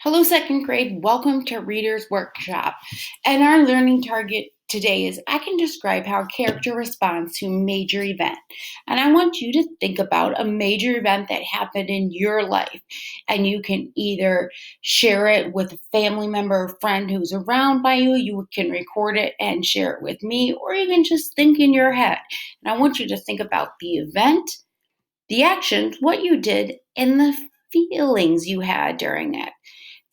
Hello, second grade. Welcome to Reader's Workshop. And our learning target today is I can describe how a character responds to a major event. And I want you to think about a major event that happened in your life. And you can either share it with a family member or friend who's around by you. You can record it and share it with me, or you can just think in your head. And I want you to think about the event, the actions, what you did, and the feelings you had during it.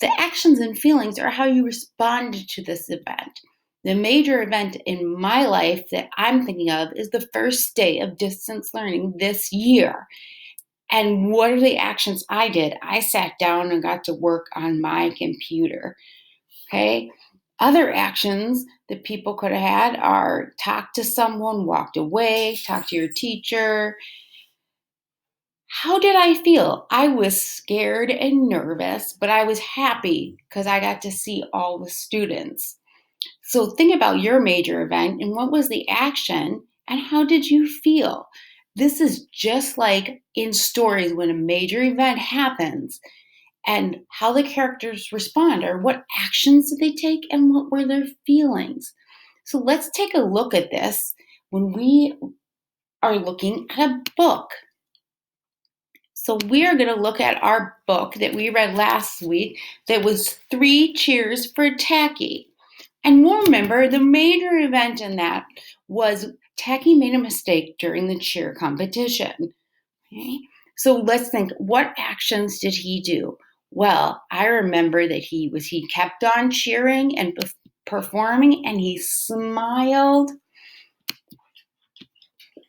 The actions and feelings are how you responded to this event. The major event in my life that I'm thinking of is the first day of distance learning this year. And what are the actions I did? I sat down and got to work on my computer. Okay. Other actions that people could have had are talk to someone, walked away, talk to your teacher. How did I feel? I was scared and nervous, but I was happy because I got to see all the students. So think about your major event and what was the action and how did you feel? This is just like in stories when a major event happens and how the characters respond, or what actions did they take and what were their feelings. So let's take a look at this when we are looking at a book. So we are going to look at our book that we read last week that was Three Cheers for Tacky. And we'll remember the major event in that was Tacky made a mistake during the cheer competition. Okay? So let's think, what actions did he do? Well, I remember that he kept on cheering and performing, and he smiled.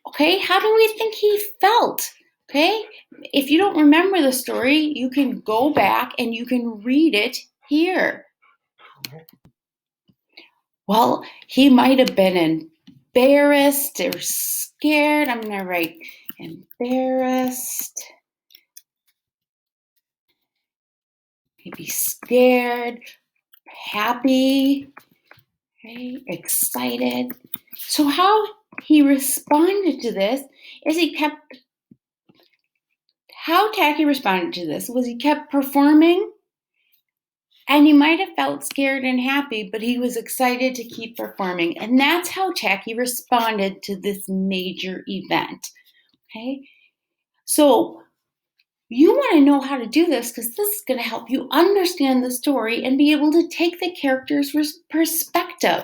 Okay, how do we think he felt? Okay, if you don't remember the story, you can go back and you can read it here. Well, he might have been embarrassed or scared. I'm going to write embarrassed, maybe scared, happy, okay, excited. So how he responded to this is how Tacky responded to this was he kept performing, and he might have felt scared and happy, but he was excited to keep performing. And that's how Tacky responded to this major event. Okay? So you want to know how to do this because this is going to help you understand the story and be able to take the character's perspective.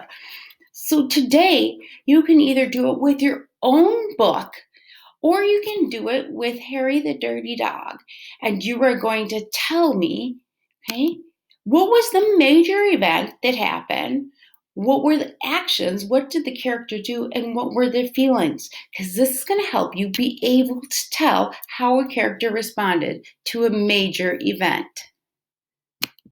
So today, you can either do it with your own book, or you can do it with Harry the Dirty Dog. And you are going to tell me, okay, what was the major event that happened? What were the actions? What did the character do? And what were their feelings? Because this is going to help you be able to tell how a character responded to a major event.